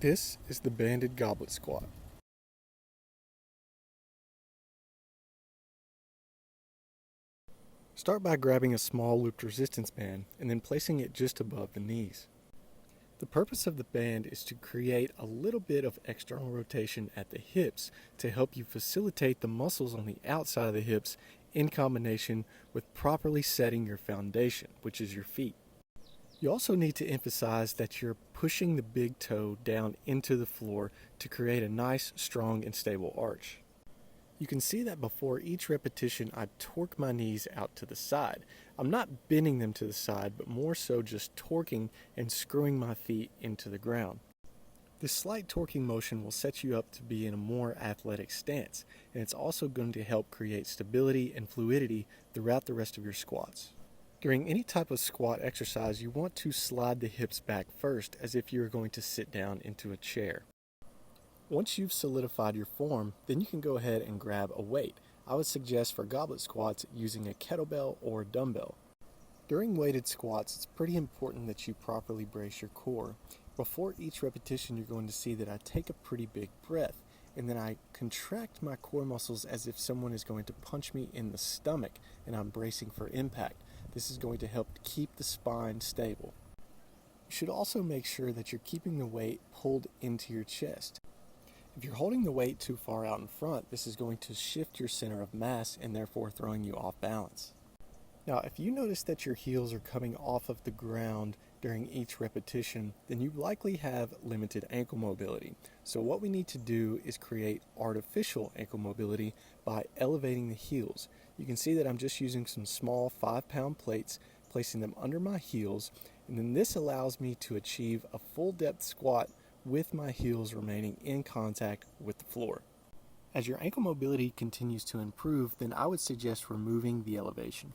This is the banded goblet squat. Start by grabbing a small looped resistance band and then placing it just above the knees. The purpose of the band is to create a little bit of external rotation at the hips to help you facilitate the muscles on the outside of the hips in combination with properly setting your foundation, which is your feet. You also need to emphasize that you're pushing the big toe down into the floor to create a nice, strong, and stable arch. You can see that before each repetition I torque my knees out to the side. I'm not bending them to the side, but more so just torquing and screwing my feet into the ground. This slight torquing motion will set you up to be in a more athletic stance, and it's also going to help create stability and fluidity throughout the rest of your squats. During any type of squat exercise, you want to slide the hips back first as if you're going to sit down into a chair. Once you've solidified your form, then you can go ahead and grab a weight. I would suggest for goblet squats using a kettlebell or a dumbbell. During weighted squats, it's pretty important that you properly brace your core. Before each repetition, you're going to see that I take a pretty big breath, and then I contract my core muscles as if someone is going to punch me in the stomach, and I'm bracing for impact. This is going to help keep the spine stable. You should also make sure that you're keeping the weight pulled into your chest. If you're holding the weight too far out in front, this is going to shift your center of mass and therefore throwing you off balance. Now, if you notice that your heels are coming off of the ground during each repetition, then you likely have limited ankle mobility. So what we need to do is create artificial ankle mobility by elevating the heels. You can see that I'm just using some small 5-pound plates, placing them under my heels, and then this allows me to achieve a full depth squat with my heels remaining in contact with the floor. As your ankle mobility continues to improve, then I would suggest removing the elevation.